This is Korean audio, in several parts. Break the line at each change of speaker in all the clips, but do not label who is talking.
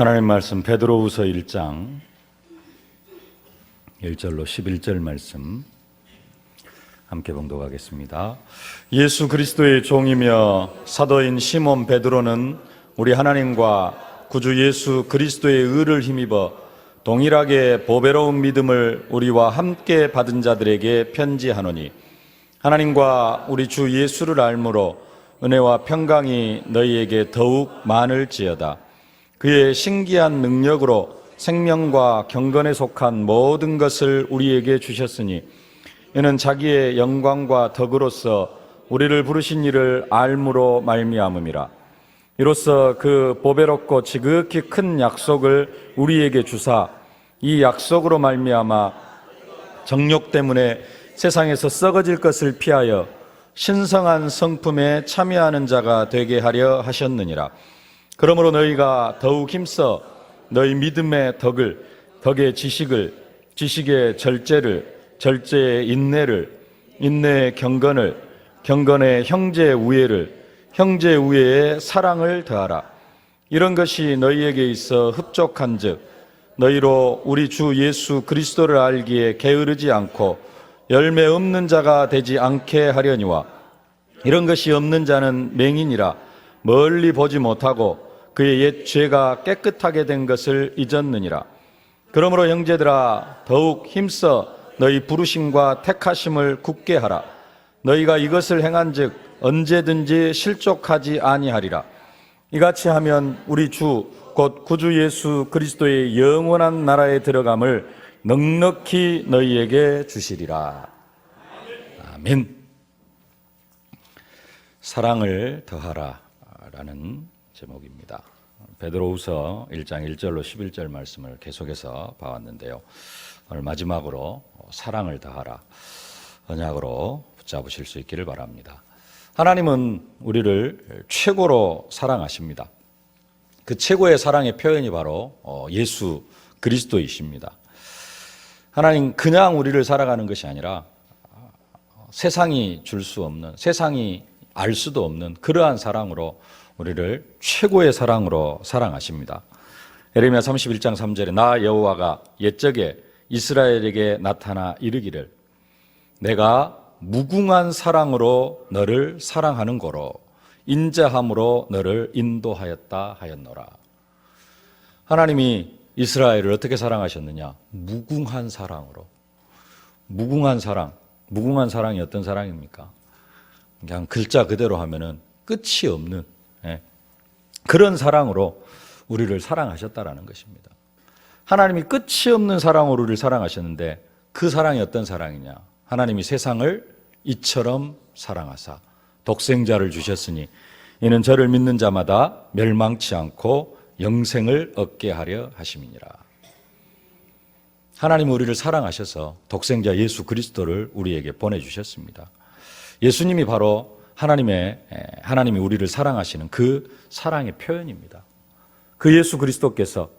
하나님 말씀 베드로후서 1장 1절로 11절 말씀 함께 봉독하겠습니다. 예수 그리스도의 종이며 사도인 시몬 베드로는 우리 하나님과 구주 예수 그리스도의 의를 힘입어 동일하게 보배로운 믿음을 우리와 함께 받은 자들에게 편지하노니, 하나님과 우리 주 예수를 알므로 은혜와 평강이 너희에게 더욱 많을지어다. 그의 신기한 능력으로 생명과 경건에 속한 모든 것을 우리에게 주셨으니, 이는 자기의 영광과 덕으로서 우리를 부르신 이를 알므로 말미암음이라. 이로써 그 보배롭고 지극히 큰 약속을 우리에게 주사, 이 약속으로 말미암아 정욕 때문에 세상에서 썩어질 것을 피하여 신성한 성품에 참여하는 자가 되게 하려 하셨느니라. 그러므로 너희가 더욱 힘써 너희 믿음의 덕을, 덕의 지식을, 지식의 절제를, 절제의 인내를, 인내의 경건을, 경건의 형제의 우애를, 형제의 우애에 사랑을 더하라. 이런 것이 너희에게 있어 흡족한즉 너희로 우리 주 예수 그리스도를 알기에 게으르지 않고 열매 없는 자가 되지 않게 하려니와, 이런 것이 없는 자는 맹인이라 멀리 보지 못하고 그의 옛 죄가 깨끗하게 된 것을 잊었느니라. 그러므로 형제들아, 더욱 힘써 너희 부르심과 택하심을 굳게 하라. 너희가 이것을 행한즉 언제든지 실족하지 아니하리라. 이같이 하면 우리 주 곧 구주 예수 그리스도의 영원한 나라에 들어감을 넉넉히 너희에게 주시리라. 아멘. 사랑을 더하라 라는 제목입니다. 베드로후서 1장 1절로 11절 말씀을 계속해서 봐왔는데요, 오늘 마지막으로 사랑을 더하라 언약으로 붙잡으실 수 있기를 바랍니다. 하나님은 우리를 최고로 사랑하십니다. 그 최고의 사랑의 표현이 바로 예수 그리스도이십니다. 하나님 그냥 우리를 사랑하는 것이 아니라 세상이 줄 수 없는, 세상이 알 수도 없는 그러한 사랑으로 우리를 최고의 사랑으로 사랑하십니다. 예레미야 31장 3절에 나 여호와가 옛적에 이스라엘에게 나타나 이르기를 내가 무궁한 사랑으로 너를 사랑하는 고로 인자함으로 너를 인도하였다 하였노라. 하나님이 이스라엘을 어떻게 사랑하셨느냐? 무궁한 사랑으로. 무궁한 사랑. 무궁한 사랑이 어떤 사랑입니까? 그냥 글자 그대로 하면은 끝이 없는 그런 사랑으로 우리를 사랑하셨다라는 것입니다. 하나님이 끝이 없는 사랑으로 우리를 사랑하셨는데, 그 사랑이 어떤 사랑이냐? 하나님이 세상을 이처럼 사랑하사 독생자를 주셨으니 이는 저를 믿는 자마다 멸망치 않고 영생을 얻게 하려 하심이니라. 하나님은 우리를 사랑하셔서 독생자 예수 그리스도를 우리에게 보내주셨습니다. 예수님이 바로 하나님이 우리를 사랑하시는 그 사랑의 표현입니다. 그 예수 그리스도께서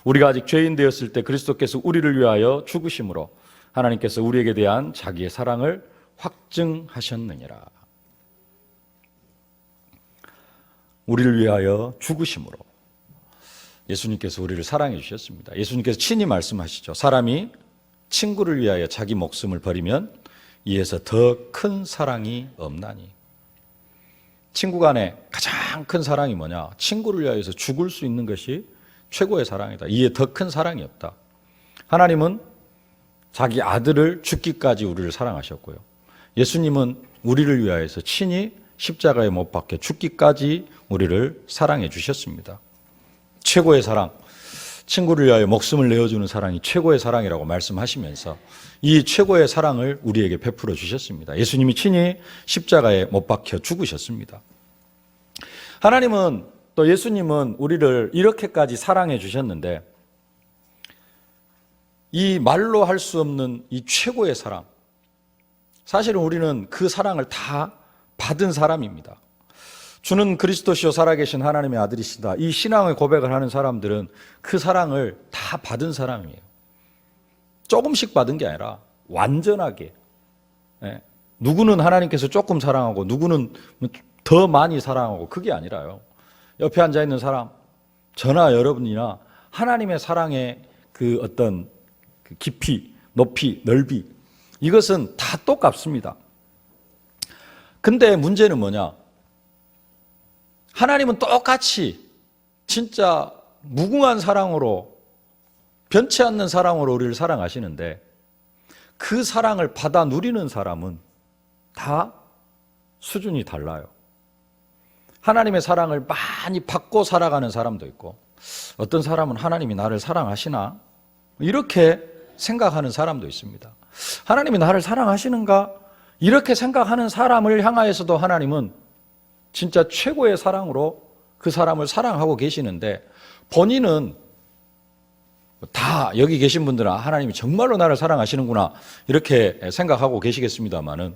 우리가 아직 죄인 되었을 때 그리스도께서 우리를 위하여 죽으심으로 하나님께서 우리에게 대한 자기의 사랑을 확증하셨느니라. 우리를 위하여 죽으심으로 예수님께서 우리를 사랑해 주셨습니다. 예수님께서 친히 말씀하시죠. 사람이 친구를 위하여 자기 목숨을 버리면 이에서 더 큰 사랑이 없나니. 친구 간에 가장 큰 사랑이 뭐냐? 친구를 위하여서 죽을 수 있는 것이 최고의 사랑이다. 이에 더 큰 사랑이 없다. 하나님은 자기 아들을 죽기까지 우리를 사랑하셨고요, 예수님은 우리를 위하여서 친히 십자가에 못 박혀 죽기까지 우리를 사랑해 주셨습니다. 최고의 사랑, 친구를 위하여 목숨을 내어주는 사랑이 최고의 사랑이라고 말씀하시면서 이 최고의 사랑을 우리에게 베풀어 주셨습니다. 예수님이 친히 십자가에 못 박혀 죽으셨습니다. 하나님은 또 예수님은 우리를 이렇게까지 사랑해 주셨는데, 이 말로 할 수 없는 이 최고의 사랑, 사실은 우리는 그 사랑을 다 받은 사람입니다. 주는 그리스도시요 살아계신 하나님의 아들이시다, 이 신앙의 고백을 하는 사람들은 그 사랑을 다 받은 사람이에요. 조금씩 받은 게 아니라 완전하게. 누구는 하나님께서 조금 사랑하고 누구는 더 많이 사랑하고, 그게 아니라요. 옆에 앉아있는 사람, 저나 여러분이나 하나님의 사랑의 그 어떤 깊이, 높이, 넓이, 이것은 다 똑같습니다. 근데 문제는 뭐냐? 하나님은 똑같이 진짜 무궁한 사랑으로, 변치 않는 사랑으로 우리를 사랑하시는데, 그 사랑을 받아 누리는 사람은 다 수준이 달라요. 하나님의 사랑을 많이 받고 살아가는 사람도 있고, 어떤 사람은 하나님이 나를 사랑하시나? 이렇게 생각하는 사람도 있습니다. 하나님이 나를 사랑하시는가? 이렇게 생각하는 사람을 향하여서도 하나님은 진짜 최고의 사랑으로 그 사람을 사랑하고 계시는데, 본인은 다 여기 계신 분들은 하나님이 정말로 나를 사랑하시는구나 이렇게 생각하고 계시겠습니다만은,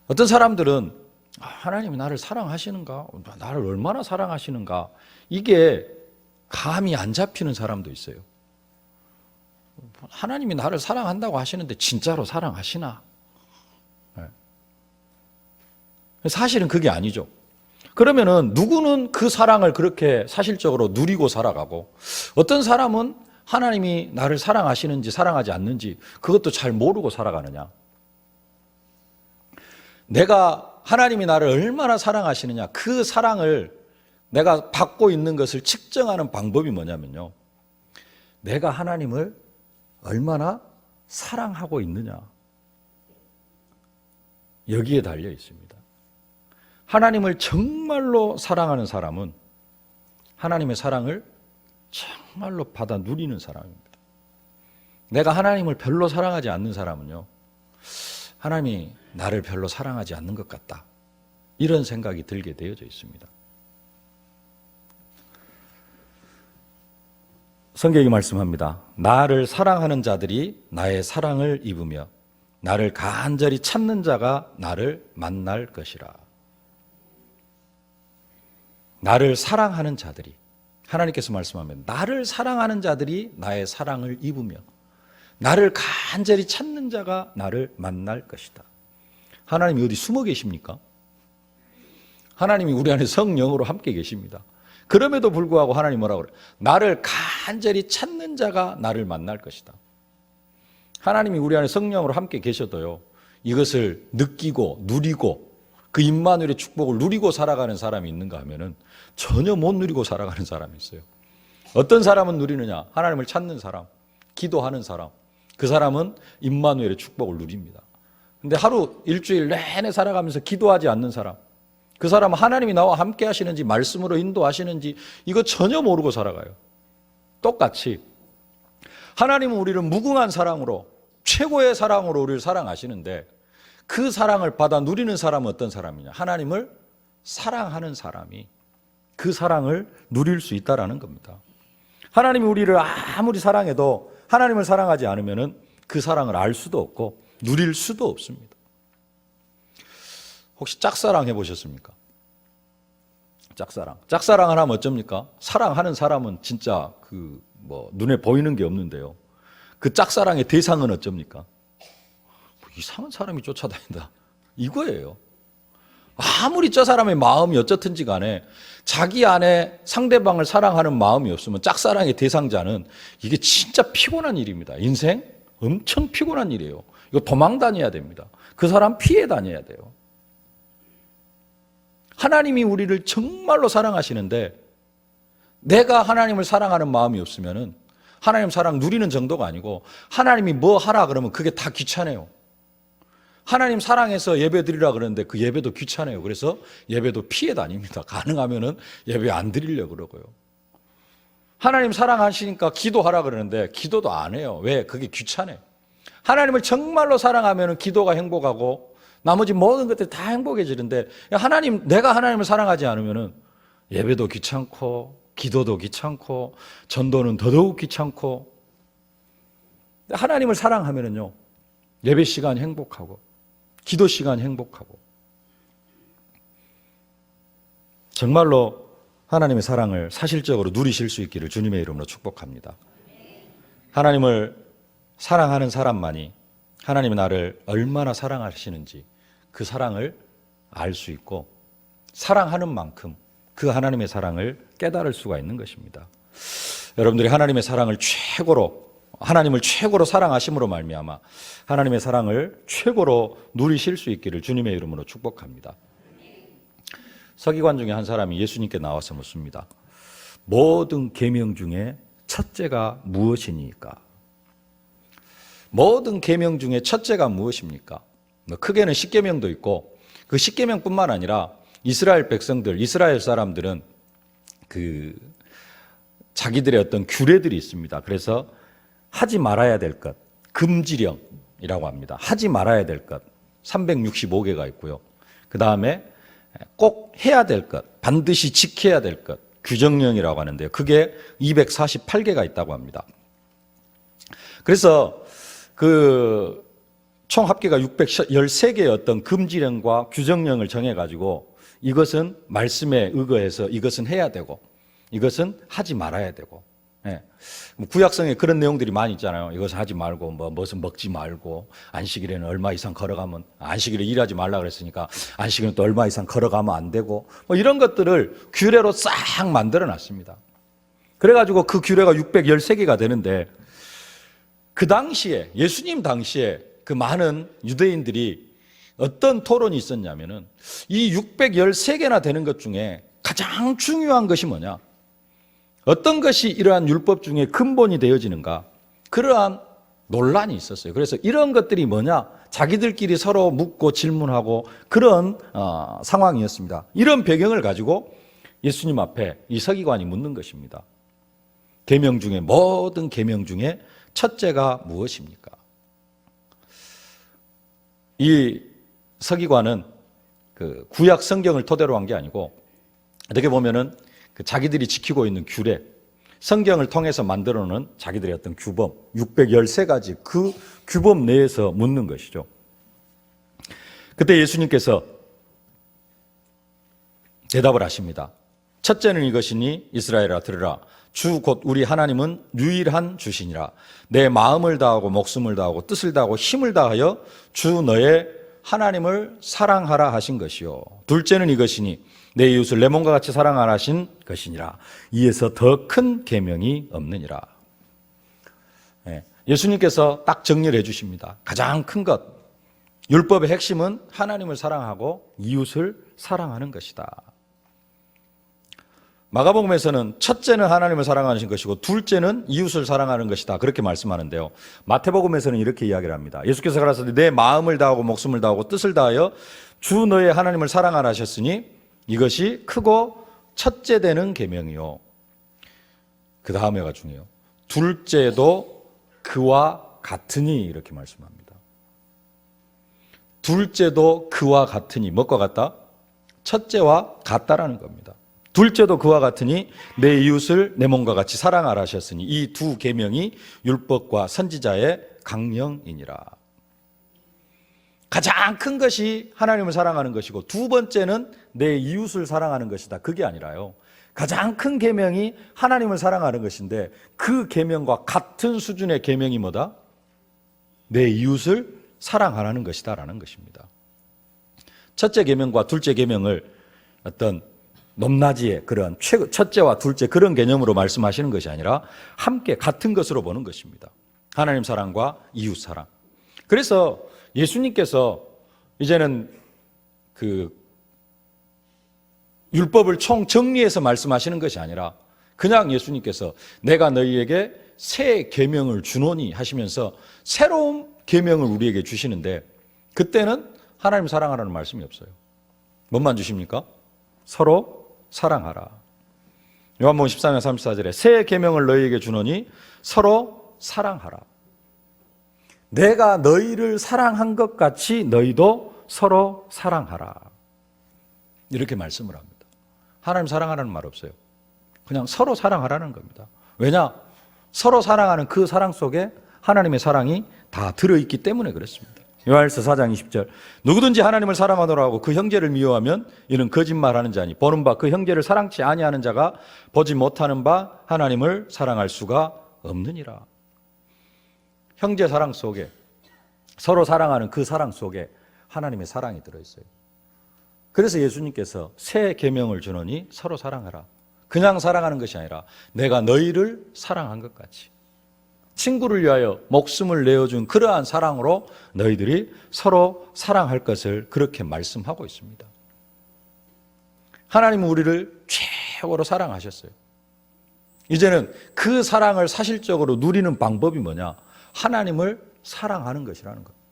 어떤 사람들은 하나님이 나를 사랑하시는가? 나를 얼마나 사랑하시는가? 이게 감이 안 잡히는 사람도 있어요. 하나님이 나를 사랑한다고 하시는데 진짜로 사랑하시나? 사실은 그게 아니죠. 그러면은 누구는 그 사랑을 그렇게 사실적으로 누리고 살아가고, 어떤 사람은 하나님이 나를 사랑하시는지 사랑하지 않는지 그것도 잘 모르고 살아가느냐? 내가 하나님이 나를 얼마나 사랑하시느냐, 그 사랑을 내가 받고 있는 것을 측정하는 방법이 뭐냐면요, 내가 하나님을 얼마나 사랑하고 있느냐, 여기에 달려 있습니다. 하나님을 정말로 사랑하는 사람은 하나님의 사랑을 정말로 받아 누리는 사람입니다. 내가 하나님을 별로 사랑하지 않는 사람은요, 하나님이 나를 별로 사랑하지 않는 것 같다, 이런 생각이 들게 되어져 있습니다. 성경이 말씀합니다. 나를 사랑하는 자들이 나의 사랑을 입으며 나를 간절히 찾는 자가 나를 만날 것이라. 나를 사랑하는 자들이, 하나님께서 말씀하면 나를 사랑하는 자들이 나의 사랑을 입으며 나를 간절히 찾는 자가 나를 만날 것이다. 하나님이 어디 숨어 계십니까? 하나님이 우리 안에 성령으로 함께 계십니다. 그럼에도 불구하고 하나님 뭐라고 그래요? 나를 간절히 찾는 자가 나를 만날 것이다. 하나님이 우리 안에 성령으로 함께 계셔도요, 이것을 느끼고 누리고 그 임마누엘의 축복을 누리고 살아가는 사람이 있는가 하면은 전혀 못 누리고 살아가는 사람이 있어요. 어떤 사람은 누리느냐? 하나님을 찾는 사람, 기도하는 사람, 그 사람은 임마누엘의 축복을 누립니다. 근데 하루 일주일 내내 살아가면서 기도하지 않는 사람, 그 사람은 하나님이 나와 함께 하시는지 말씀으로 인도하시는지 이거 전혀 모르고 살아가요. 똑같이 하나님은 우리를 무궁한 사랑으로, 최고의 사랑으로 우리를 사랑하시는데, 그 사랑을 받아 누리는 사람은 어떤 사람이냐? 하나님을 사랑하는 사람이 그 사랑을 누릴 수 있다라는 겁니다. 하나님이 우리를 아무리 사랑해도 하나님을 사랑하지 않으면 그 사랑을 알 수도 없고 누릴 수도 없습니다. 혹시 짝사랑 해보셨습니까? 짝사랑을 하면 어쩝니까? 사랑하는 사람은 진짜 눈에 보이는 게 없는데요, 그 짝사랑의 대상은 어쩝니까? 이상한 사람이 쫓아다닌다, 이거예요. 아무리 저 사람의 마음이 어떻든지 간에 자기 안에 상대방을 사랑하는 마음이 없으면 짝사랑의 대상자는 이게 진짜 피곤한 일입니다. 인생 엄청 피곤한 일이에요. 이거 도망 다녀야 됩니다. 그 사람 피해 다녀야 돼요. 하나님이 우리를 정말로 사랑하시는데 내가 하나님을 사랑하는 마음이 없으면 하나님 사랑 누리는 정도가 아니고, 하나님이 뭐 하라 그러면 그게 다 귀찮아요. 하나님 사랑해서 예배 드리라 그러는데 그 예배도 귀찮아요. 그래서 예배도 피해 다닙니다. 가능하면은 예배 안 드리려고 그러고요. 하나님 사랑하시니까 기도하라 그러는데 기도도 안 해요. 왜? 그게 귀찮아요. 하나님을 정말로 사랑하면은 기도가 행복하고 나머지 모든 것들이 다 행복해지는데, 내가 하나님을 사랑하지 않으면은 예배도 귀찮고 기도도 귀찮고 전도는 더더욱 귀찮고. 하나님을 사랑하면은요, 예배 시간이 행복하고 기도 시간이 행복하고, 정말로 하나님의 사랑을 사실적으로 누리실 수 있기를 주님의 이름으로 축복합니다. 하나님을 사랑하는 사람만이 하나님이 나를 얼마나 사랑하시는지 그 사랑을 알 수 있고, 사랑하는 만큼 그 하나님의 사랑을 깨달을 수가 있는 것입니다. 여러분들이 하나님의 사랑을 하나님을 최고로 사랑하심으로 말미암아 하나님의 사랑을 최고로 누리실 수 있기를 주님의 이름으로 축복합니다. 서기관 중에 한 사람이 예수님께 나와서 묻습니다. 모든 계명 중에 첫째가 무엇이니까? 모든 계명 중에 첫째가 무엇입니까? 크게는 십계명도 있고 그 십계명뿐만 아니라 이스라엘 백성들, 이스라엘 사람들은 자기들의 어떤 규례들이 있습니다. 그래서 하지 말아야 될 것, 금지령이라고 합니다. 하지 말아야 될 것 365개가 있고요. 그 다음에 꼭 해야 될 것, 반드시 지켜야 될 것, 규정령이라고 하는데요. 그게 248개가 있다고 합니다. 그래서 총 합계가 613개의 어떤 금지령과 규정령을 정해가지고 이것은 말씀에 의거해서 이것은 해야 되고 이것은 하지 말아야 되고, 구약성에 그런 내용들이 많이 있잖아요. 이것은 하지 말고 무엇은 먹지 말고 안식일에는 얼마 이상 걸어가면 안식일에 일하지 말라 그랬으니까 안식일은 또 얼마 이상 걸어가면 안 되고 이런 것들을 규례로 싹 만들어 놨습니다. 그래가지고 그 규례가 613개가 되는데 그 당시에 예수님 당시에 그 많은 유대인들이 어떤 토론이 있었냐면은 이 613개나 되는 것 중에 가장 중요한 것이 뭐냐? 어떤 것이 이러한 율법 중에 근본이 되어지는가? 그러한 논란이 있었어요. 그래서 이런 것들이 뭐냐? 자기들끼리 서로 묻고 질문하고 그런 상황이었습니다. 이런 배경을 가지고 예수님 앞에 이 서기관이 묻는 것입니다. 계명 중에 모든 계명 중에 첫째가 무엇입니까? 이 서기관은 그 구약 성경을 토대로 한 게 아니고 어떻게 보면은 자기들이 지키고 있는 규례, 성경을 통해서 만들어 놓은 자기들의 어떤 규범, 613가지 그 규범 내에서 묻는 것이죠. 그때 예수님께서 대답을 하십니다. 첫째는 이것이니 이스라엘아 들으라. 주 곧 우리 하나님은 유일한 주시니라. 내 마음을 다하고 목숨을 다하고 뜻을 다하고 힘을 다하여 주 너의 하나님을 사랑하라 하신 것이요. 둘째는 이것이니 내 이웃을 내 몸과 같이 사랑하라 하신 것이니라. 이에서 더 큰 계명이 없느니라. 예수님께서 딱 정리를 해 주십니다. 가장 큰 것, 율법의 핵심은 하나님을 사랑하고 이웃을 사랑하는 것이다. 마가복음에서는 첫째는 하나님을 사랑하는 것이고 둘째는 이웃을 사랑하는 것이다. 그렇게 말씀하는데요. 마태복음에서는 이렇게 이야기를 합니다. 예수께서 가라사대 내 마음을 다하고 목숨을 다하고 뜻을 다하여 주 너의 하나님을 사랑하라 하셨으니 이것이 크고 첫째 되는 계명이요. 그 다음에가 중요해요. 둘째도 그와 같으니 이렇게 말씀합니다. 둘째도 그와 같으니 뭐과 같다? 첫째와 같다라는 겁니다. 둘째도 그와 같으니 내 이웃을 내 몸과 같이 사랑하라 하셨으니 이 두 계명이 율법과 선지자의 강령이니라. 가장 큰 것이 하나님을 사랑하는 것이고 두 번째는 내 이웃을 사랑하는 것이다. 그게 아니라요. 가장 큰 계명이 하나님을 사랑하는 것인데 그 계명과 같은 수준의 계명이 뭐다? 내 이웃을 사랑하라는 것이다라는 것입니다. 첫째 계명과 둘째 계명을 어떤 높낮이의 그런 첫째와 둘째 그런 개념으로 말씀하시는 것이 아니라 함께 같은 것으로 보는 것입니다. 하나님 사랑과 이웃 사랑. 그래서 예수님께서 이제는 그 율법을 총 정리해서 말씀하시는 것이 아니라 그냥 예수님께서 내가 너희에게 새 계명을 주노니 하시면서 새로운 계명을 우리에게 주시는데 그때는 하나님 사랑하라는 말씀이 없어요. 뭔만 주십니까? 서로 사랑하라. 요한복음 14장 34절에 새 계명을 너희에게 주노니 서로 사랑하라. 내가 너희를 사랑한 것 같이 너희도 서로 사랑하라. 이렇게 말씀을 합니다. 하나님 사랑하라는 말 없어요. 그냥 서로 사랑하라는 겁니다. 왜냐? 서로 사랑하는 그 사랑 속에 하나님의 사랑이 다 들어있기 때문에 그렇습니다. 요한일서 4장 20절 누구든지 하나님을 사랑하노라 하고 그 형제를 미워하면 이는 거짓말하는 자니 보는 바 그 형제를 사랑치 아니하는 자가 보지 못하는 바 하나님을 사랑할 수가 없느니라. 형제 사랑 속에 서로 사랑하는 그 사랑 속에 하나님의 사랑이 들어있어요. 그래서 예수님께서 새 계명을 주노니 서로 사랑하라. 그냥 사랑하는 것이 아니라 내가 너희를 사랑한 것 같이 친구를 위하여 목숨을 내어준 그러한 사랑으로 너희들이 서로 사랑할 것을 그렇게 말씀하고 있습니다. 하나님은 우리를 최고로 사랑하셨어요. 이제는 그 사랑을 사실적으로 누리는 방법이 뭐냐? 하나님을 사랑하는 것이라는 겁니다.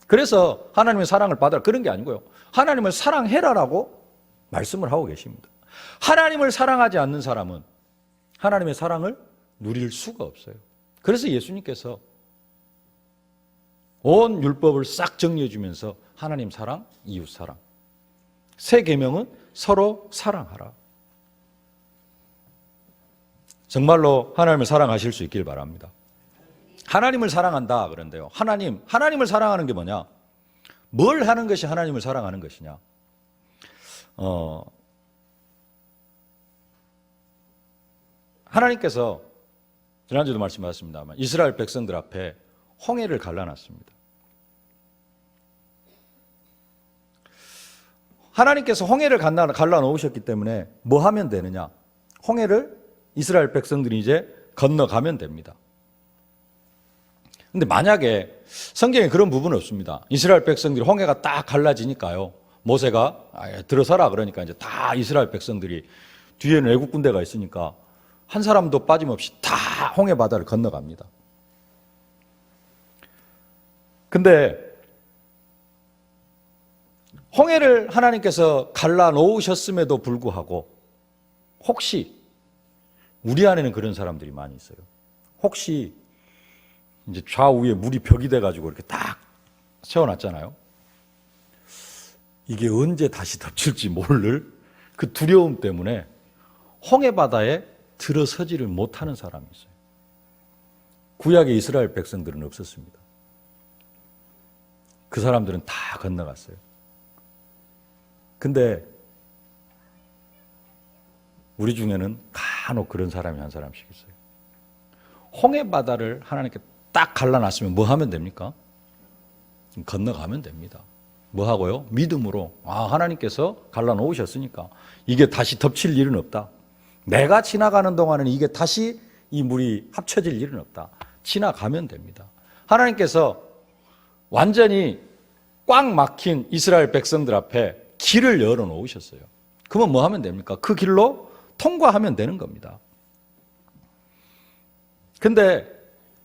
그래서 하나님의 사랑을 받으라 그런 게 아니고요. 하나님을 사랑해라라고 말씀을 하고 계십니다. 하나님을 사랑하지 않는 사람은 하나님의 사랑을 누릴 수가 없어요. 그래서 예수님께서 온 율법을 싹 정리해 주면서 하나님 사랑, 이웃 사랑. 새 계명은 서로 사랑하라. 정말로 하나님을 사랑하실 수 있길 바랍니다. 하나님을 사랑한다 그런데요. 하나님을 사랑하는 게 뭐냐? 뭘 하는 것이 하나님을 사랑하는 것이냐? 하나님께서 지난주도 말씀하셨습니다만 이스라엘 백성들 앞에 홍해를 갈라놨습니다. 하나님께서 홍해를 갈라놓으셨기 때문에 뭐 하면 되느냐? 홍해를 이스라엘 백성들이 이제 건너가면 됩니다. 근데 만약에 성경에 그런 부분은 없습니다. 이스라엘 백성들이 홍해가 딱 갈라지니까요. 모세가 들어서라 그러니까 이제 다 이스라엘 백성들이 뒤에는 애국 군대가 있으니까 한 사람도 빠짐없이 다 홍해 바다를 건너갑니다. 근데 홍해를 하나님께서 갈라놓으셨음에도 불구하고 혹시 우리 안에는 그런 사람들이 많이 있어요. 혹시 이제 좌우에 물이 벽이 돼가지고 이렇게 딱 세워놨잖아요. 이게 언제 다시 덮칠지 모를 그 두려움 때문에 홍해 바다에 들어서지를 못하는 사람이 있어요. 구약의 이스라엘 백성들은 없었습니다. 그 사람들은 다 건너갔어요. 근데 우리 중에는 간혹 그런 사람이 한 사람씩 있어요. 홍해 바다를 하나님께 딱 갈라놨으면 뭐 하면 됩니까? 건너가면 됩니다. 뭐 하고요? 믿음으로 하나님께서 갈라놓으셨으니까 이게 다시 덮칠 일은 없다. 내가 지나가는 동안에는 이게 다시 이 물이 합쳐질 일은 없다. 지나가면 됩니다. 하나님께서 완전히 꽉 막힌 이스라엘 백성들 앞에 길을 열어놓으셨어요. 그러면 뭐 하면 됩니까? 그 길로 통과하면 되는 겁니다. 근데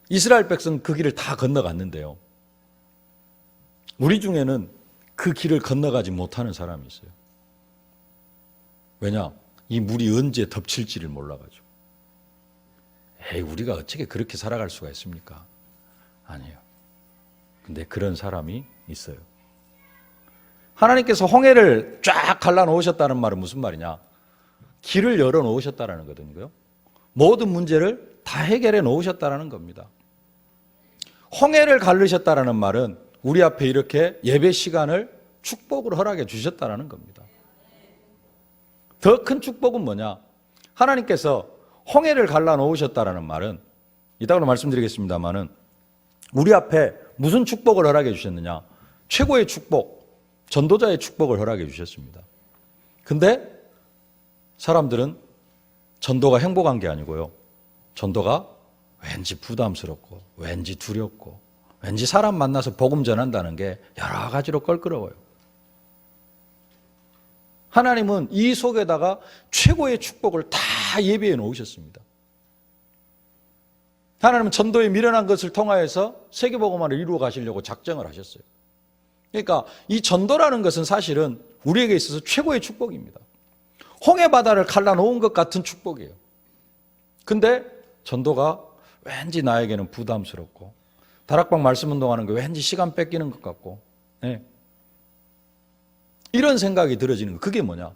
이스라엘 백성은 그 길을 다 건너갔는데요. 우리 중에는 그 길을 건너가지 못하는 사람이 있어요. 왜냐? 이 물이 언제 덮칠지를 몰라가지고. 우리가 어떻게 그렇게 살아갈 수가 있습니까? 아니에요. 근데 그런 사람이 있어요. 하나님께서 홍해를 쫙 갈라놓으셨다는 말은 무슨 말이냐? 길을 열어놓으셨다는 거거든요. 모든 문제를 다 해결해 놓으셨다는 겁니다. 홍해를 갈르셨다는 말은 우리 앞에 이렇게 예배 시간을 축복으로 허락해 주셨다는 겁니다. 더 큰 축복은 뭐냐? 하나님께서 홍해를 갈라놓으셨다는 말은 이따가로 말씀드리겠습니다만은 우리 앞에 무슨 축복을 허락해 주셨느냐? 최고의 축복, 전도자의 축복을 허락해 주셨습니다. 근데 사람들은 전도가 행복한 게 아니고요. 전도가 왠지 부담스럽고 왠지 두렵고 왠지 사람 만나서 복음 전한다는 게 여러 가지로 껄끄러워요. 하나님은 이 속에다가 최고의 축복을 다 예비해 놓으셨습니다. 하나님은 전도에 미련한 것을 통하여서 세계복음화를 이루어 가시려고 작정을 하셨어요. 그러니까 이 전도라는 것은 사실은 우리에게 있어서 최고의 축복입니다. 홍해 바다를 갈라놓은 것 같은 축복이에요. 근데 전도가 왠지 나에게는 부담스럽고 다락방 말씀 운동하는 게 왠지 시간 뺏기는 것 같고 이런 생각이 들어지는 거. 그게 뭐냐?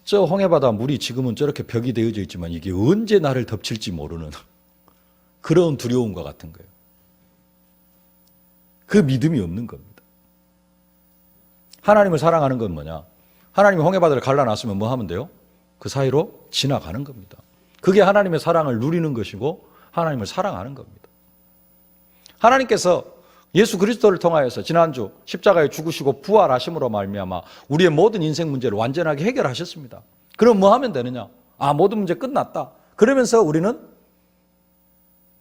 저 홍해바다 물이 지금은 저렇게 벽이 되어져 있지만 이게 언제 나를 덮칠지 모르는 그런 두려움과 같은 거예요. 그 믿음이 없는 겁니다. 하나님을 사랑하는 건 뭐냐? 하나님이 홍해바다를 갈라놨으면 뭐 하면 돼요? 그 사이로 지나가는 겁니다. 그게 하나님의 사랑을 누리는 것이고 하나님을 사랑하는 겁니다. 하나님께서 예수 그리스도를 통하여서 지난주 십자가에 죽으시고 부활하심으로 말미암아 우리의 모든 인생 문제를 완전하게 해결하셨습니다. 그럼 뭐 하면 되느냐? 모든 문제 끝났다. 그러면서 우리는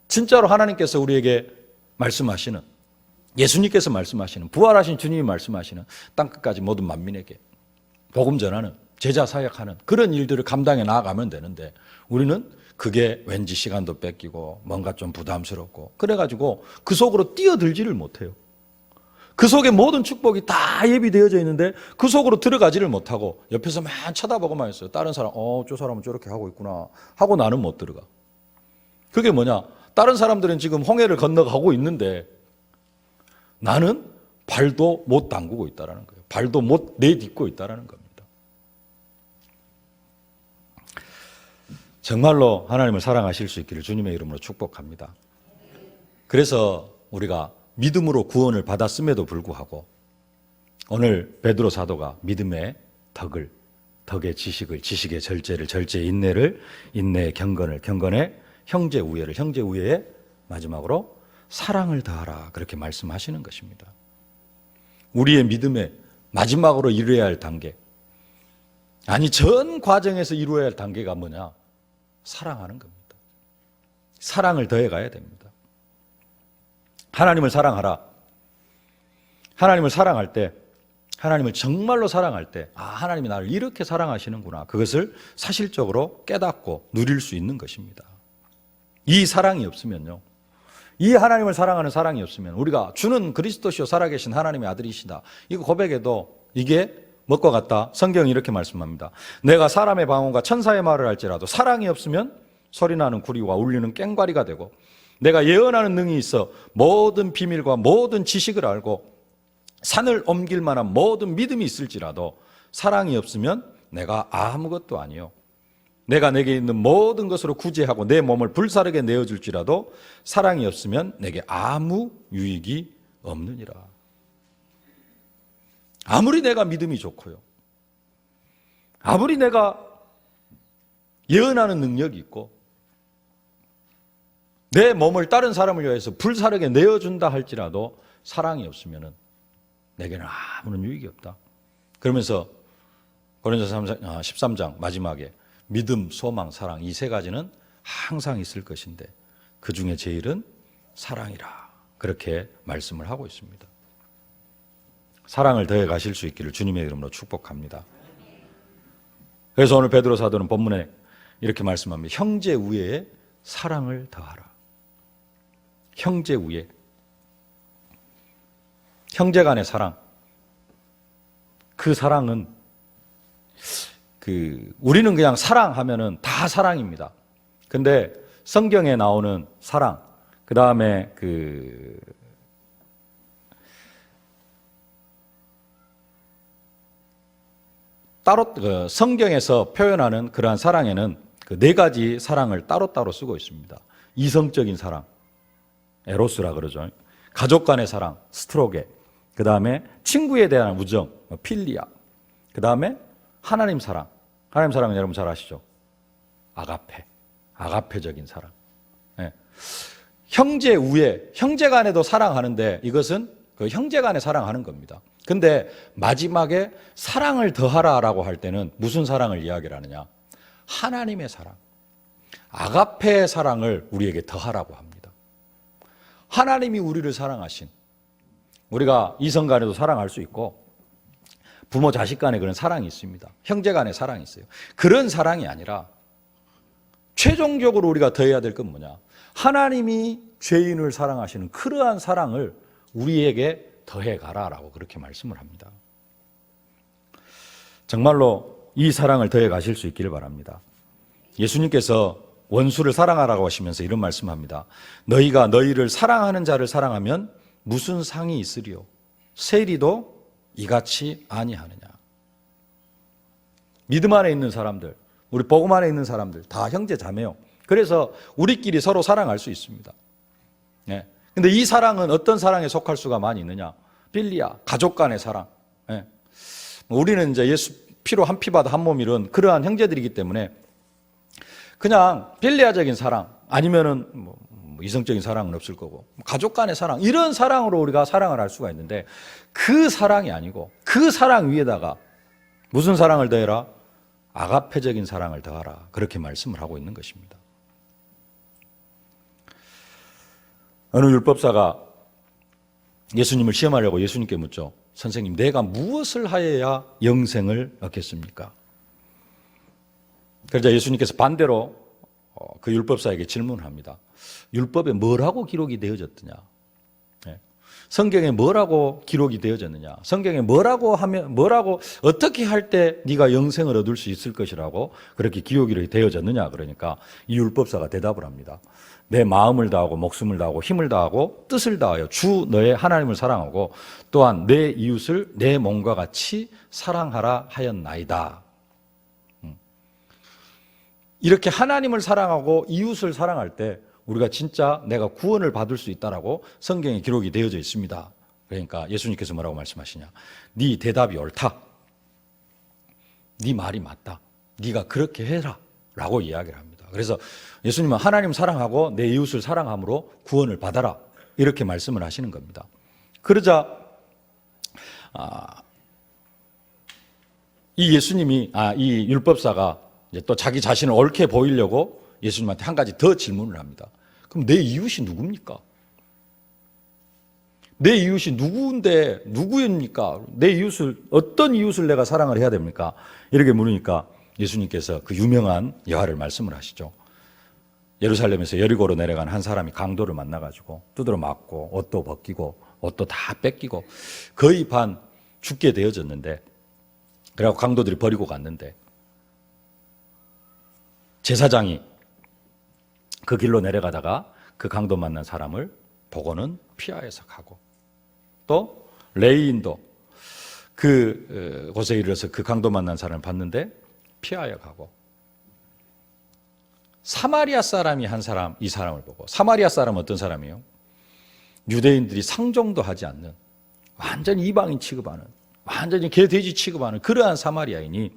진짜로 하나님께서 우리에게 말씀하시는, 예수님께서 말씀하시는, 부활하신 주님이 말씀하시는 땅끝까지 모든 만민에게 복음 전하는, 제자 사역하는 그런 일들을 감당해 나아가면 되는데, 우리는 그게 왠지 시간도 뺏기고 뭔가 좀 부담스럽고 그래가지고 그 속으로 뛰어들지를 못해요. 그 속에 모든 축복이 다 예비되어져 있는데 그 속으로 들어가지를 못하고 옆에서만 쳐다보고만 있어요. 다른 사람, 저 사람은 저렇게 하고 있구나 하고 나는 못 들어가. 그게 뭐냐? 다른 사람들은 지금 홍해를 건너가고 있는데 나는 발도 못 담그고 있다는 거예요. 발도 못 내딛고 있다는 겁니다. 정말로 하나님을 사랑하실 수 있기를 주님의 이름으로 축복합니다. 그래서 우리가 믿음으로 구원을 받았음에도 불구하고 오늘 베드로 사도가 믿음의 덕의 지식을, 지식의 절제를, 절제의 인내를, 인내의 경건을, 경건의 형제 우애를, 형제 우애의 마지막으로 사랑을 다하라 그렇게 말씀하시는 것입니다. 우리의 믿음의 마지막으로 이루어야 할 단계, 아니 전 과정에서 이루어야 할 단계가 뭐냐? 사랑하는 겁니다. 사랑을 더해가야 됩니다. 하나님을 사랑하라. 하나님을 사랑할 때, 하나님을 정말로 사랑할 때, 하나님이 나를 이렇게 사랑하시는구나. 그것을 사실적으로 깨닫고 누릴 수 있는 것입니다. 이 사랑이 없으면요, 이 하나님을 사랑하는 사랑이 없으면 우리가 주는 그리스도시요 살아계신 하나님의 아들이시다, 이거 고백해도 이게 뭐과 같다? 성경이 이렇게 말씀합니다. 내가 사람의 방언과 천사의 말을 할지라도 사랑이 없으면 소리나는 구리와 울리는 꽹과리가 되고, 내가 예언하는 능이 있어 모든 비밀과 모든 지식을 알고 산을 옮길 만한 모든 믿음이 있을지라도 사랑이 없으면 내가 아무것도 아니요, 내가 내게 있는 모든 것으로 구제하고 내 몸을 불사르게 내어줄지라도 사랑이 없으면 내게 아무 유익이 없느니라. 아무리 내가 믿음이 좋고요, 아무리 내가 예언하는 능력이 있고 내 몸을 다른 사람을 위해서 불사르게 내어준다 할지라도 사랑이 없으면 내게는 아무런 유익이 없다. 그러면서 고린도서 13장 마지막에 믿음, 소망, 사랑, 이 세 가지는 항상 있을 것인데 그 중에 제일은 사랑이라 그렇게 말씀을 하고 있습니다. 사랑을 더해 가실 수 있기를 주님의 이름으로 축복합니다. 그래서 오늘 베드로 사도는 본문에 이렇게 말씀합니다. 형제 우애에 사랑을 더하라. 형제 우애, 형제 간의 사랑. 그 사랑은 우리는 그냥 사랑하면은 다 사랑입니다. 근데 성경에 나오는 사랑, 그 다음에 따로 성경에서 표현하는 그러한 사랑에는 그 네 가지 사랑을 따로따로 쓰고 있습니다. 이성적인 사랑, 에로스라 그러죠. 가족 간의 사랑, 스트로게. 그 다음에 친구에 대한 우정, 필리아. 그 다음에 하나님 사랑. 하나님 사랑은 여러분 잘 아시죠? 아가페. 아가페적인 사랑. 네. 형제 우애, 형제 간에도 사랑하는데 이것은 그 형제 간에 사랑하는 겁니다. 근데 마지막에 사랑을 더하라라고 할 때는 무슨 사랑을 이야기를 하느냐? 하나님의 사랑, 아가페의 사랑을 우리에게 더하라고 합니다. 하나님이 우리를 사랑하신, 우리가 이성 간에도 사랑할 수 있고 부모 자식 간에 그런 사랑이 있습니다. 형제 간에 사랑이 있어요. 그런 사랑이 아니라 최종적으로 우리가 더해야 될 건 뭐냐? 하나님이 죄인을 사랑하시는 그러한 사랑을 우리에게 더해가라라고 그렇게 말씀을 합니다. 정말로 이 사랑을 더해 가실 수 있기를 바랍니다. 예수님께서 원수를 사랑하라고 하시면서 이런 말씀합니다. 너희가 너희를 사랑하는 자를 사랑하면 무슨 상이 있으리요? 세리도 이같이 아니하느냐. 믿음 안에 있는 사람들, 우리 복음 안에 있는 사람들 다 형제 자매요. 그래서 우리끼리 서로 사랑할 수 있습니다. 네. 근데 이 사랑은 어떤 사랑에 속할 수가 많이 있느냐? 필리아, 가족 간의 사랑. 네. 우리는 이제 예수 피로 한 피 받아 한 몸 이룬 그러한 형제들이기 때문에 그냥 필리아적인 사랑 아니면은 뭐 이성적인 사랑은 없을 거고, 가족 간의 사랑, 이런 사랑으로 우리가 사랑을 할 수가 있는데, 그 사랑이 아니고 그 사랑 위에다가 무슨 사랑을 더해라? 아가페적인 사랑을 더하라. 그렇게 말씀을 하고 있는 것입니다. 어느 율법사가 예수님을 시험하려고 예수님께 묻죠. 선생님, 내가 무엇을 하여야 영생을 얻겠습니까? 그러자 예수님께서 반대로 그 율법사에게 질문을 합니다. 율법에 뭐라고 기록이 되어졌느냐? 성경에 뭐라고 기록이 되어졌느냐? 성경에 뭐라고 하면, 어떻게 할 때 네가 영생을 얻을 수 있을 것이라고 그렇게 기록이 되어졌느냐? 그러니까 이 율법사가 대답을 합니다. 내 마음을 다하고 목숨을 다하고 힘을 다하고 뜻을 다하여 주 너의 하나님을 사랑하고 또한 내 이웃을 내 몸과 같이 사랑하라 하였나이다. 이렇게 하나님을 사랑하고 이웃을 사랑할 때 우리가 진짜 내가 구원을 받을 수 있다라고 성경에 기록이 되어져 있습니다. 그러니까 예수님께서 뭐라고 말씀하시냐? 네 대답이 옳다. 네 말이 맞다. 네가 그렇게 해라 라고 이야기를 합니다. 그래서 예수님은 하나님 사랑하고 내 이웃을 사랑함으로 구원을 받아라 이렇게 말씀을 하시는 겁니다. 그러자 이 예수님이 이 율법사가 이제 또 자기 자신을 옳게 보이려고 예수님한테 한 가지 더 질문을 합니다. 그럼 내 이웃이 누굽니까? 내 이웃이 누구인데 누구입니까? 내 이웃을 어떤 이웃을 내가 사랑을 해야 됩니까? 이렇게 물으니까 예수님께서 그 유명한 예화를 말씀을 하시죠. 예루살렘에서 여리고로 내려간 한 사람이 강도를 만나가지고 두드러 맞고 옷도 벗기고 옷도 다 뺏기고 거의 반 죽게 되어졌는데, 그래갖고 강도들이 버리고 갔는데 제사장이 그 길로 내려가다가 그 강도 만난 사람을 보고는 피하여서 가고, 또 레위인도 그 곳에 이르러서 그 강도 만난 사람을 봤는데 피하여 가고, 사마리아 사람이 한 사람, 이 사람을 보고, 사마리아 사람은 어떤 사람이에요? 유대인들이 상종도 하지 않는, 완전히 이방인 취급하는, 완전히 개돼지 취급하는 그러한 사마리아인이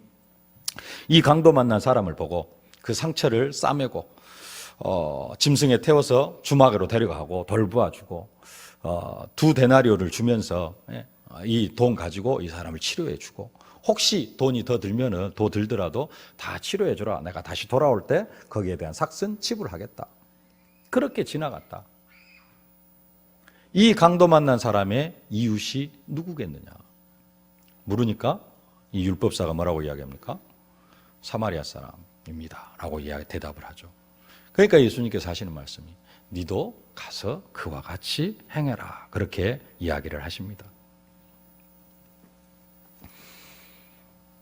이 강도 만난 사람을 보고 그 상처를 싸매고 짐승에 태워서 주막으로 데려가고 돌보아주고 2데나리오를 주면서 이 돈 가지고 이 사람을 치료해주고, 혹시 돈이 더 들면은 더 들더라도 다 치료해주라. 내가 다시 돌아올 때 거기에 대한 삭슨 지불하겠다. 그렇게 지나갔다. 이 강도 만난 사람의 이웃이 누구겠느냐 물으니까 이 율법사가 뭐라고 이야기합니까? 사마리아 사람입니다 라고 대답을 하죠. 그러니까 예수님께서 하시는 말씀이 니도 가서 그와 같이 행해라 그렇게 이야기를 하십니다.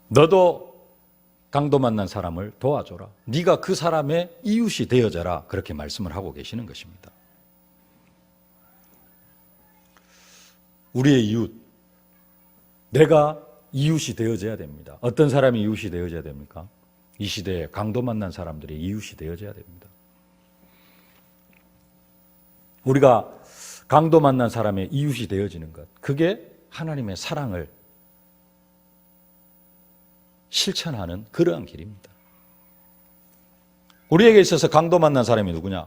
너도 강도 만난 사람을 도와줘라. 네가 그 사람의 이웃이 되어져라. 그렇게 말씀을 하고 계시는 것입니다. 우리의 이웃, 내가 이웃이 되어져야 됩니다. 어떤 사람이 이웃이 되어져야 됩니까? 이 시대에 강도 만난 사람들이 이웃이 되어져야 됩니다. 우리가 강도 만난 사람의 이웃이 되어지는 것, 그게 하나님의 사랑을 실천하는 그러한 길입니다. 우리에게 있어서 강도 만난 사람이 누구냐?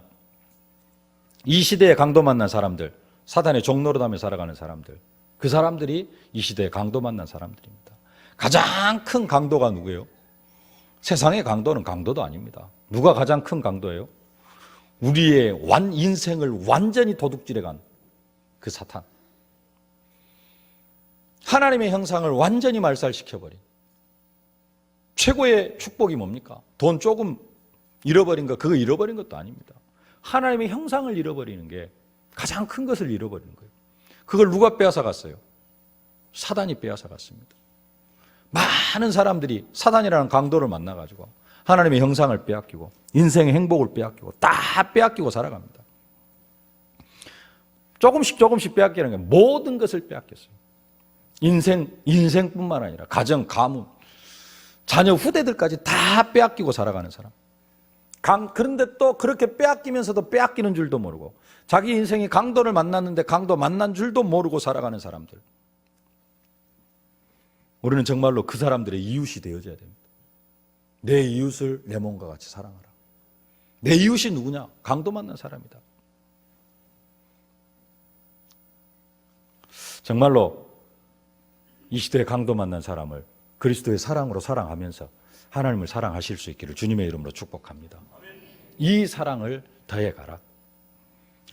이 시대에 강도 만난 사람들, 사단의 종노릇하며 살아가는 사람들, 그 사람들이 이 시대에 강도 만난 사람들입니다. 가장 큰 강도가 누구예요? 세상의 강도는 강도도 아닙니다. 누가 가장 큰 강도예요? 우리의 인생을 완전히 도둑질해간 그 사탄. 하나님의 형상을 완전히 말살시켜버린 최고의 축복이 뭡니까? 돈 조금 잃어버린 거, 그거 잃어버린 것도 아닙니다. 하나님의 형상을 잃어버리는 게 가장 큰 것을 잃어버리는 거예요. 그걸 누가 빼앗아 갔어요? 사단이 빼앗아 갔습니다. 많은 사람들이 사단이라는 강도를 만나가지고 하나님의 형상을 빼앗기고 인생의 행복을 빼앗기고 다 빼앗기고 살아갑니다. 조금씩 빼앗기는 게 모든 것을 빼앗겼어요. 인생뿐만 아니라 가정, 가문, 자녀, 후대들까지 다 빼앗기고 살아가는 사람. 그런데 또 그렇게 빼앗기면서도 빼앗기는 줄도 모르고 자기 인생이 강도를 만났는데 강도 만난 줄도 모르고 살아가는 사람들. 우리는 정말로 그 사람들의 이웃이 되어져야 됩니다. 내 이웃을 내 몸과 같이 사랑하라. 내 이웃이 누구냐? 강도 만난 사람이다. 정말로 이 시대의 강도 만난 사람을 그리스도의 사랑으로 사랑하면서 하나님을 사랑하실 수 있기를 주님의 이름으로 축복합니다. 이 사랑을 더해가라.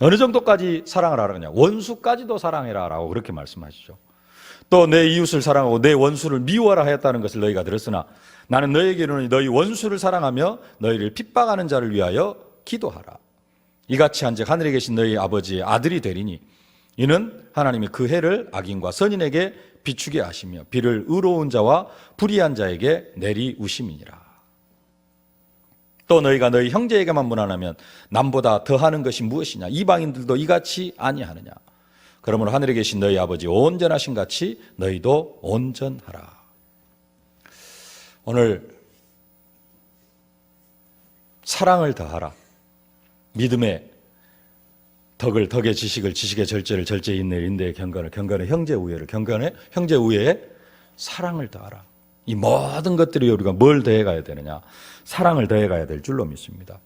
어느 정도까지 사랑을 하라냐? 원수까지도 사랑해라 라고 그렇게 말씀하시죠. 또 내 이웃을 사랑하고 내 원수를 미워하라 하였다는 것을 너희가 들었으나 나는 너희에게 이르노니 너희 원수를 사랑하며 너희를 핍박하는 자를 위하여 기도하라. 이같이 한즉 하늘에 계신 너희 아버지의 아들이 되리니 이는 하나님이 그 해를 악인과 선인에게 비추게 하시며 비를 의로운 자와 불의한 자에게 내리우심이니라. 또 너희가 너희 형제에게만 무난하면 남보다 더하는 것이 무엇이냐? 이방인들도 이같이 아니하느냐? 그러므로 하늘에 계신 너희 아버지 온전하신 같이 너희도 온전하라. 오늘 사랑을 더하라. 믿음의 덕을 덕의 지식을 지식의 절제를 절제의 인내를 인내의 경건을 경건의 형제 우애를 경건의 형제 우애에 사랑을 더하라. 이 모든 것들이 우리가 뭘 더해가야 되느냐? 사랑을 더해가야 될 줄로 믿습니다.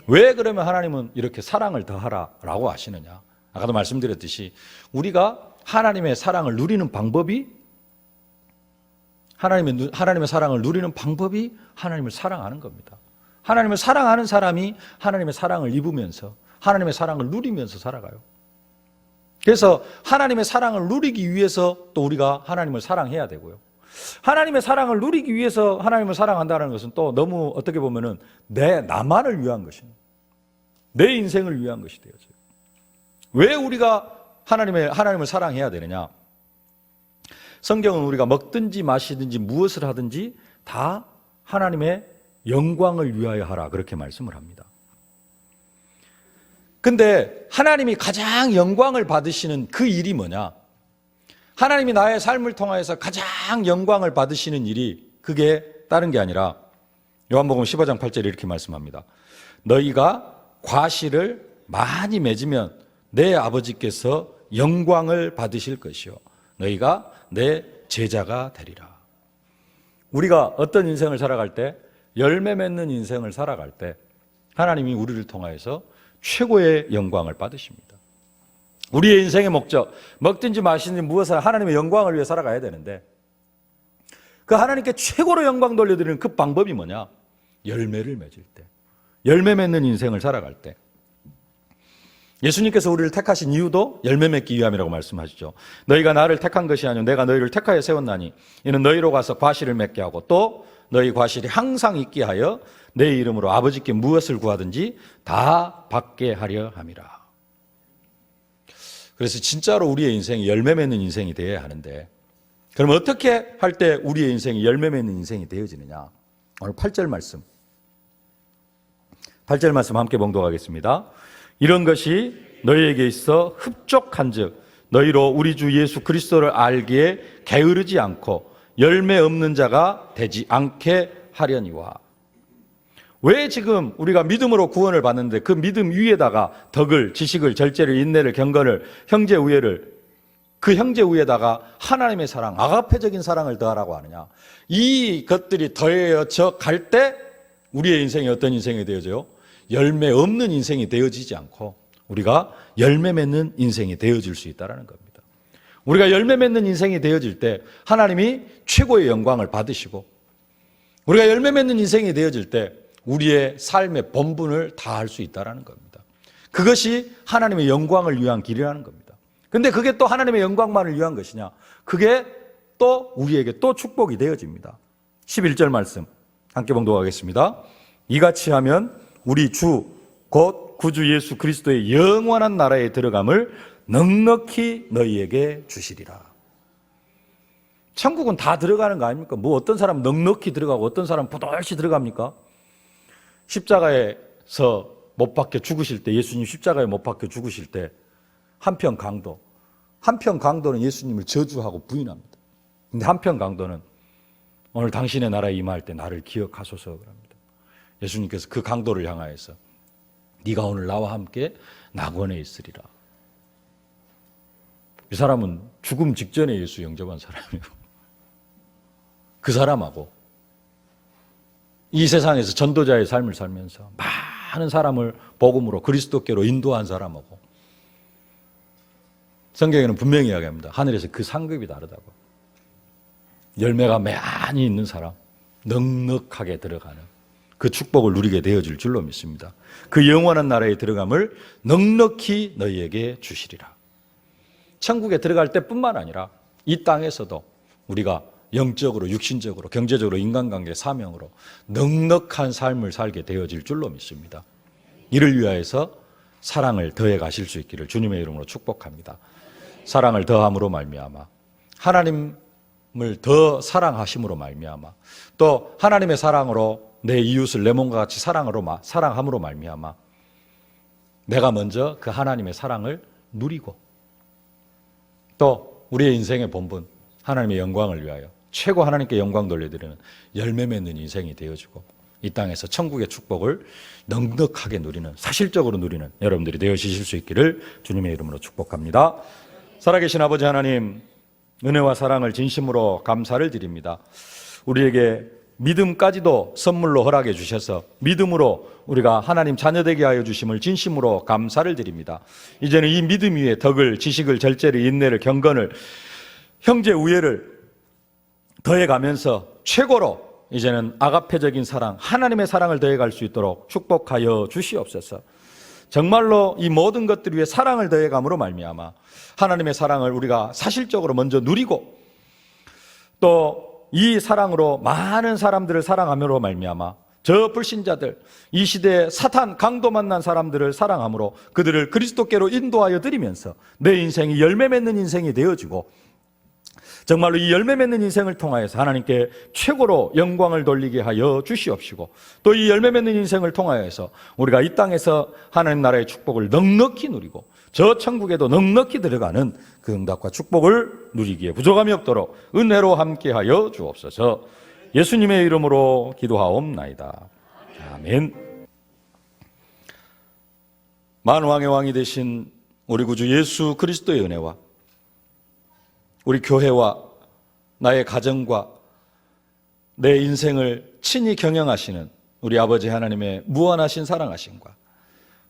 왜 그러면 하나님은 이렇게 사랑을 더하라라고 하시느냐? 아까도 말씀드렸듯이 우리가 하나님의 사랑을 누리는 방법이 하나님의 사랑을 누리는 방법이 하나님을 사랑하는 겁니다. 하나님을 사랑하는 사람이 하나님의 사랑을 입으면서 하나님의 사랑을 누리면서 살아가요. 그래서 하나님의 사랑을 누리기 위해서 또 우리가 하나님을 사랑해야 되고요. 하나님의 사랑을 누리기 위해서 하나님을 사랑한다는 것은 또 너무 어떻게 보면은 나만을 위한 것입니다. 내 인생을 위한 것이 되어져요. 왜 우리가 하나님을 사랑해야 되느냐? 성경은 우리가 먹든지 마시든지 무엇을 하든지 다 하나님의 영광을 위하여 하라 그렇게 말씀을 합니다. 근데 하나님이 가장 영광을 받으시는 그 일이 뭐냐? 하나님이 나의 삶을 통하여서 가장 영광을 받으시는 일이 그게 다른 게 아니라 요한복음 15장 8절에 이렇게 말씀합니다. 너희가 과실을 많이 맺으면 내 아버지께서 영광을 받으실 것이요 너희가 내 제자가 되리라. 우리가 어떤 인생을 살아갈 때 열매 맺는 인생을 살아갈 때 하나님이 우리를 통하여서 최고의 영광을 받으십니다. 우리의 인생의 목적, 먹든지 마시든지 무엇을 하나님의 영광을 위해 살아가야 되는데 그 하나님께 최고로 영광 돌려드리는 그 방법이 뭐냐? 열매를 맺을 때, 열매 맺는 인생을 살아갈 때 예수님께서 우리를 택하신 이유도 열매 맺기 위함이라고 말씀하시죠. 너희가 나를 택한 것이 아니요 내가 너희를 택하여 세웠나니 이는 너희로 가서 과실을 맺게 하고 또 너희 과실이 항상 있게 하여 내 이름으로 아버지께 무엇을 구하든지 다 받게 하려 함이라. 그래서 진짜로 우리의 인생이 열매 맺는 인생이 되어야 하는데 그럼 어떻게 할 때 우리의 인생이 열매 맺는 인생이 되어지느냐? 오늘 8절 말씀 함께 봉독하겠습니다. 이런 것이 너희에게 있어 흡족한즉 너희로 우리 주 예수 그리스도를 알기에 게으르지 않고 열매 없는 자가 되지 않게 하려니와. 왜 지금 우리가 믿음으로 구원을 받는데 그 믿음 위에다가 덕을, 지식을, 절제를, 인내를, 경건을, 형제 우애를 그 형제 우애에다가 하나님의 사랑, 아가페적인 사랑을 더하라고 하느냐? 이 것들이 더해져 갈 때 우리의 인생이 어떤 인생이 되어져요? 열매 없는 인생이 되어지지 않고 우리가 열매 맺는 인생이 되어질 수 있다는 겁니다. 우리가 열매 맺는 인생이 되어질 때 하나님이 최고의 영광을 받으시고 우리가 열매 맺는 인생이 되어질 때 우리의 삶의 본분을 다할 수 있다는 겁니다. 그것이 하나님의 영광을 위한 길이라는 겁니다. 근데 그게 또 하나님의 영광만을 위한 것이냐? 그게 또 우리에게 또 축복이 되어집니다. 11절 말씀 함께 봉독하겠습니다. 이같이 하면 우리 주 곧 구주 예수 그리스도의 영원한 나라에 들어감을 넉넉히 너희에게 주시리라. 천국은 다 들어가는 거 아닙니까? 뭐 어떤 사람은 넉넉히 들어가고 어떤 사람은 부덜시 들어갑니까? 십자가에서 못 박혀 죽으실 때 예수님 십자가에 못 박혀 죽으실 때 한편 강도는 예수님을 저주하고 부인합니다. 근데 한편 강도는 오늘 당신의 나라에 임할 때 나를 기억하소서 그럽니다. 예수님께서 그 강도를 향하여서 네가 오늘 나와 함께 낙원에 있으리라. 이 사람은 죽음 직전에 예수 영접한 사람이고 그 사람하고 이 세상에서 전도자의 삶을 살면서 많은 사람을 복음으로 그리스도께로 인도한 사람하고 성경에는 분명히 이야기합니다. 하늘에서 그 상급이 다르다고. 열매가 많이 있는 사람, 넉넉하게 들어가는 그 축복을 누리게 되어질 줄로 믿습니다. 그 영원한 나라에 들어감을 넉넉히 너희에게 주시리라. 천국에 들어갈 때뿐만 아니라 이 땅에서도 우리가 영적으로, 육신적으로, 경제적으로, 인간관계, 사명으로 넉넉한 삶을 살게 되어질 줄로 믿습니다. 이를 위하여서 사랑을 더해 가실 수 있기를 주님의 이름으로 축복합니다. 사랑을 더함으로 말미암아, 하나님을 더 사랑하심으로 말미암아, 또 하나님의 사랑으로 내 이웃을 내 몸과 같이 사랑함으로 말미암아 내가 먼저 그 하나님의 사랑을 누리고, 또 우리의 인생의 본분, 하나님의 영광을 위하여 최고 하나님께 영광 돌려드리는 열매 맺는 인생이 되어지고, 이 땅에서 천국의 축복을 넉넉하게 누리는, 사실적으로 누리는 여러분들이 되어지실 수 있기를 주님의 이름으로 축복합니다. 살아계신 아버지 하나님, 은혜와 사랑을 진심으로 감사를 드립니다. 우리에게 믿음까지도 선물로 허락해 주셔서 믿음으로 우리가 하나님 자녀되게 하여 주심을 진심으로 감사를 드립니다. 이제는 이 믿음 위에 덕을, 지식을, 절제를, 인내를, 경건을, 형제 우애를 더해가면서 최고로 이제는 아가페적인 사랑, 하나님의 사랑을 더해갈 수 있도록 축복하여 주시옵소서. 정말로 이 모든 것들 위해 사랑을 더해감으로 말미암아 하나님의 사랑을 우리가 사실적으로 먼저 누리고, 또 이 사랑으로 많은 사람들을 사랑함으로 말미암아 저 불신자들, 이 시대에 사탄 강도 만난 사람들을 사랑함으로 그들을 그리스도께로 인도하여 드리면서 내 인생이 열매 맺는 인생이 되어지고, 정말로 이 열매 맺는 인생을 통하여서 하나님께 최고로 영광을 돌리게 하여 주시옵시고, 또 이 열매 맺는 인생을 통하여서 우리가 이 땅에서 하나님 나라의 축복을 넉넉히 누리고 저 천국에도 넉넉히 들어가는 그 응답과 축복을 누리기에 부족함이 없도록 은혜로 함께하여 주옵소서. 예수님의 이름으로 기도하옵나이다. 아멘. 만왕의 왕이 되신 우리 구주 예수 그리스도의 은혜와 우리 교회와 나의 가정과 내 인생을 친히 경영하시는 우리 아버지 하나님의 무한하신 사랑하심과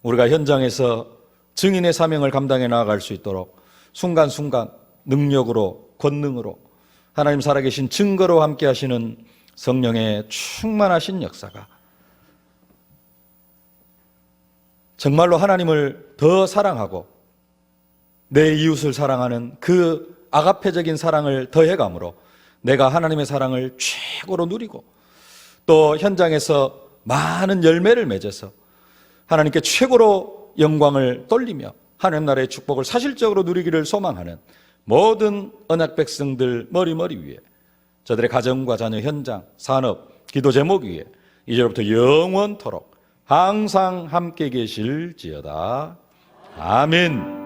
우리가 현장에서 증인의 사명을 감당해 나아갈 수 있도록 순간순간 능력으로, 권능으로 하나님 살아계신 증거로 함께 하시는 성령의 충만하신 역사가 정말로 하나님을 더 사랑하고 내 이웃을 사랑하는 그 아가페적인 사랑을 더해감으로 내가 하나님의 사랑을 최고로 누리고, 또 현장에서 많은 열매를 맺어서 하나님께 최고로 영광을 돌리며 하나님 나라의 축복을 사실적으로 누리기를 소망하는 모든 언약 백성들 머리머리 위에, 저들의 가정과 자녀, 현장, 산업, 기도 제목 위에 이제부터 영원토록 항상 함께 계실지어다. 아멘.